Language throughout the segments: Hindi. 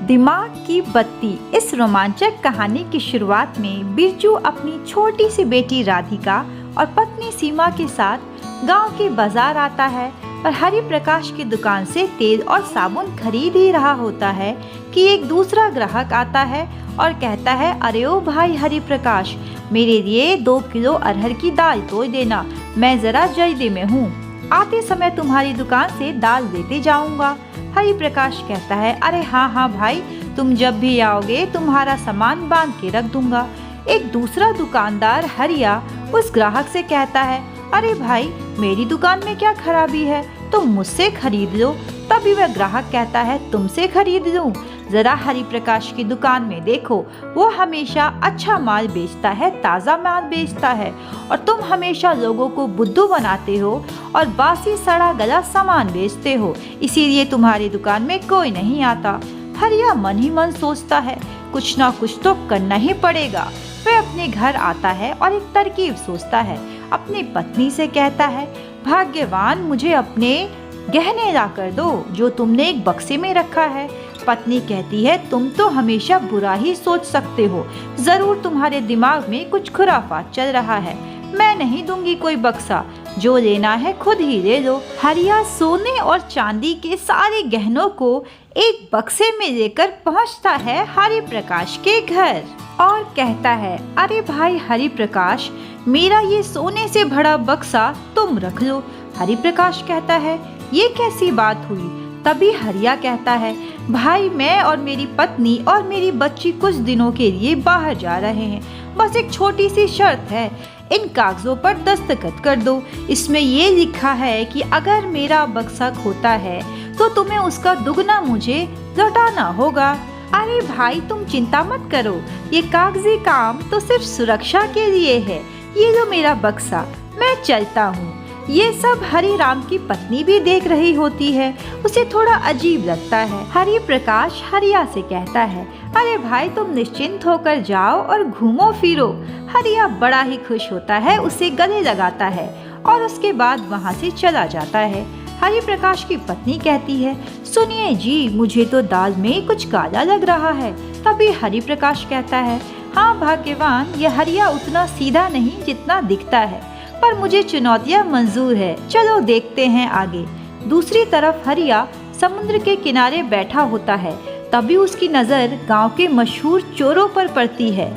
दिमाग की बत्ती। इस रोमांचक कहानी की शुरुआत में बिरजू अपनी छोटी सी बेटी राधिका और पत्नी सीमा के साथ गांव के बाजार आता है और हरि प्रकाश की दुकान से तेल और साबुन खरीद ही रहा होता है कि एक दूसरा ग्राहक आता है और कहता है, अरे ओ भाई हरि प्रकाश, मेरे लिए 2 किलो अरहर की दाल तोड़ देना, मैं जरा जल्दी में हूँ, आते समय तुम्हारी दुकान से दाल लेते जाऊंगा। हरि प्रकाश कहता है, अरे हाँ भाई, तुम जब भी आओगे तुम्हारा सामान बांध के रख दूंगा। एक दूसरा दुकानदार हरिया उस ग्राहक से कहता है, अरे भाई, मेरी दुकान में क्या खराबी है, तुम मुझसे खरीद लो। तभी वह ग्राहक कहता है, तुमसे खरीद लूं? जरा हरि प्रकाश की दुकान में देखो, वो हमेशा अच्छा माल बेचता है, ताज़ा माल बेचता है, और तुम हमेशा लोगों को बुद्धू बनाते हो और बासी सड़ा गला सामान बेचते हो, इसीलिए तुम्हारी दुकान में कोई नहीं आता। हरिया मन ही मन सोचता है, कुछ ना कुछ तो करना ही पड़ेगा। वह अपने घर आता है और एक तरकीब सोचता है। अपनी पत्नी से कहता है, भाग्यवान, मुझे अपने गहने ला कर दो जो तुमने एक बक्से में रखा है। पत्नी कहती है, तुम तो हमेशा बुरा ही सोच सकते हो, जरूर तुम्हारे दिमाग में कुछ खुराफात चल रहा है, मैं नहीं दूंगी कोई बक्सा, जो लेना है खुद ही ले लो। हरिया सोने और चांदी के सारे गहनों को एक बक्से में लेकर पहुंचता है हरि प्रकाश के घर और कहता है, अरे भाई हरि प्रकाश, मेरा ये सोने से भरा बक्सा तुम रख लो। हरि प्रकाश कहता है, ये कैसी बात हुई? तभी हरिया कहता है, भाई, मैं और मेरी पत्नी और मेरी बच्ची कुछ दिनों के लिए बाहर जा रहे हैं, बस एक छोटी सी शर्त है, इन कागजों पर दस्तखत कर दो। इसमें ये लिखा है कि अगर मेरा बक्सा खोता है तो तुम्हें उसका दुगना मुझे लौटाना होगा। अरे भाई, तुम चिंता मत करो, ये कागजी काम तो सिर्फ सुरक्षा के लिए है, ये लो मेरा बक्सा, मैं चलता हूँ। ये सब हरि राम की पत्नी भी देख रही होती है, उसे थोड़ा अजीब लगता है। हरि प्रकाश हरिया से कहता है, अरे भाई, तुम निश्चिंत होकर जाओ और घूमो फिरो। हरिया बड़ा ही खुश होता है, उसे गले लगाता है और उसके बाद वहाँ से चला जाता है। हरि प्रकाश की पत्नी कहती है, सुनिए जी, मुझे तो दाल में कुछ काला लग रहा है। तभी हरि प्रकाश कहता है, हाँ भाग्यवान, यह हरिया उतना सीधा नहीं जितना दिखता है, पर मुझे चुनौतियाँ मंजूर है, चलो देखते हैं आगे। दूसरी तरफ हरिया समुद्र के किनारे बैठा होता है। तभी उसकी नज़र गांव के मशहूर चोरों पर पड़ती है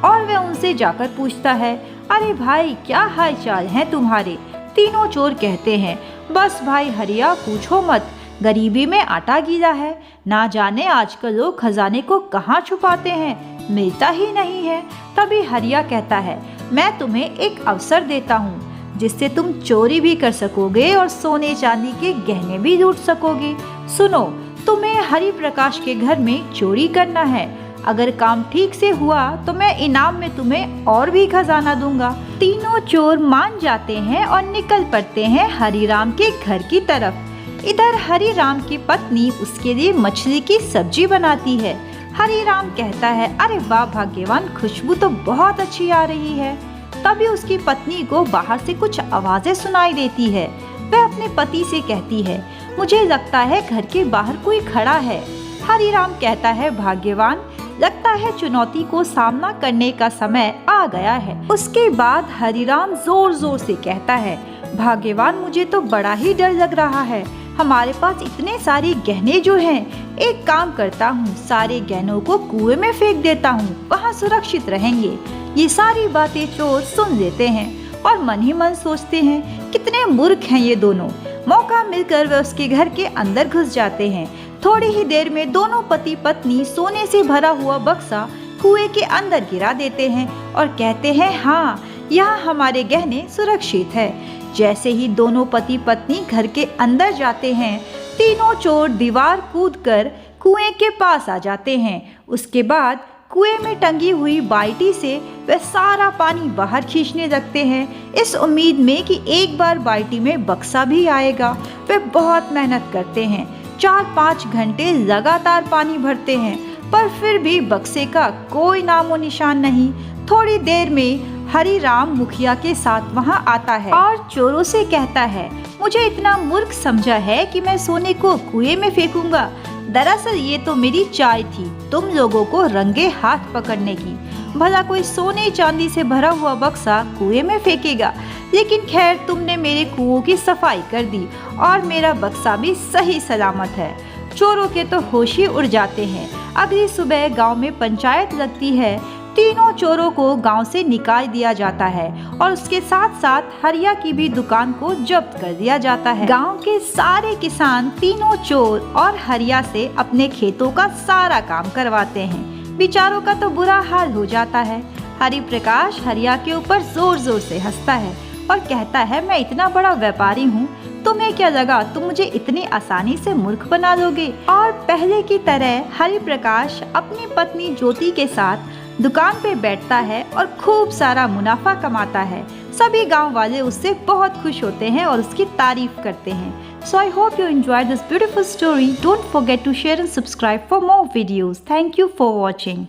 और वह उनसे जाकर पूछता है, अरे भाई, क्या हाल चाल है तुम्हारे? तीनों चोर कहते हैं, बस भाई हरिया, पूछो मत, गरीबी में आटा गीला है, ना जाने आजकल लोग खजाने को कहाँ छुपाते हैं, मिलता ही नहीं है। तभी हरिया कहता है, मैं तुम्हें एक अवसर देता हूँ जिससे तुम चोरी भी कर सकोगे और सोने चांदी के गहने भी लूट सकोगे। सुनो, तुम्हें हरि प्रकाश के घर में चोरी करना है, अगर काम ठीक से हुआ तो मैं इनाम में तुम्हें और भी खजाना दूंगा। तीनों चोर मान जाते हैं और निकल पड़ते हैं हरि राम के घर की तरफ। इधर हरि राम की पत्नी उसके लिए मछली की सब्जी बनाती है। हरि राम कहता है, अरे वाह भाग्यवान, खुशबू तो बहुत अच्छी आ रही है। तभी उसकी पत्नी को बाहर से कुछ आवाजें सुनाई देती है। वह अपने पति से कहती है, मुझे लगता है घर के बाहर कोई खड़ा है। हरि राम कहता है, भाग्यवान, लगता है चुनौती को सामना करने का समय आ गया है। उसके बाद हरि राम जोर जोर से कहता है, भाग्यवान, मुझे तो बड़ा ही डर लग रहा है, हमारे पास इतने सारे गहने जो हैं, एक काम करता हूँ, सारे गहनों को कुएं में फेंक देता हूँ, वहाँ सुरक्षित रहेंगे। ये सारी बातें चोर सुन लेते हैं और मन ही मन सोचते हैं, कितने मूर्ख हैं ये दोनों। मौका मिलकर वे उसके घर के अंदर घुस जाते हैं। थोड़ी ही देर में दोनों पति पत्नी सोने से भरा हुआ बक्सा कुएं के अंदर गिरा देते हैं और कहते हैं, हाँ, यहाँ हमारे गहने सुरक्षित है। जैसे ही दोनों पति पत्नी घर के अंदर जाते हैं, तीनों चोर दीवार कूदकर कुएं के पास आ जाते हैं। उसके बाद कुएं में टंगी हुई बाल्टी से वे सारा पानी बाहर खींचने लगते हैं, इस उम्मीद में कि एक बार बाल्टी में बक्सा भी आएगा। वे बहुत मेहनत करते हैं, 4-5 घंटे लगातार पानी भरते हैं, पर फिर भी बक्से का कोई नामो निशान नहीं। थोड़ी देर में हरि राम मुखिया के साथ वहां आता है और चोरों से कहता है, मुझे इतना मूर्ख समझा है कि मैं सोने को कुएं में फेंकूंगा। दरअसल ये तो मेरी चाय थी, तुम लोगों को रंगे हाथ पकड़ने की। भला कोई सोने चांदी से भरा हुआ बक्सा कुएं में फेंकेगा? लेकिन खैर, तुमने मेरे कुओं की सफाई कर दी और मेरा बक्सा भी सही सलामत है। चोरों के तो होश ही उड़ जाते हैं। अगली सुबह गांव में पंचायत लगती है। तीनों चोरों को गांव से निकाल दिया जाता है और उसके साथ साथ हरिया की भी दुकान को जब्त कर दिया जाता है। गांव के सारे किसान तीनों चोर और हरिया से अपने खेतों का सारा काम करवाते हैं। बेचारों का तो बुरा हाल हो जाता है। हरि प्रकाश हरिया के ऊपर जोर जोर से हंसता है और कहता है, मैं इतना बड़ा व्यापारी हूँ, तुम्हें क्या लगा तुम मुझे इतनी आसानी से मूर्ख बना लोगे? और पहले की तरह हरि प्रकाश अपनी पत्नी ज्योति के साथ दुकान पे बैठता है और खूब सारा मुनाफा कमाता है। सभी गांव वाले उससे बहुत खुश होते हैं और उसकी तारीफ करते हैं। So I hope you enjoyed this beautiful story. Don't forget to share and subscribe for more videos. Thank you for watching.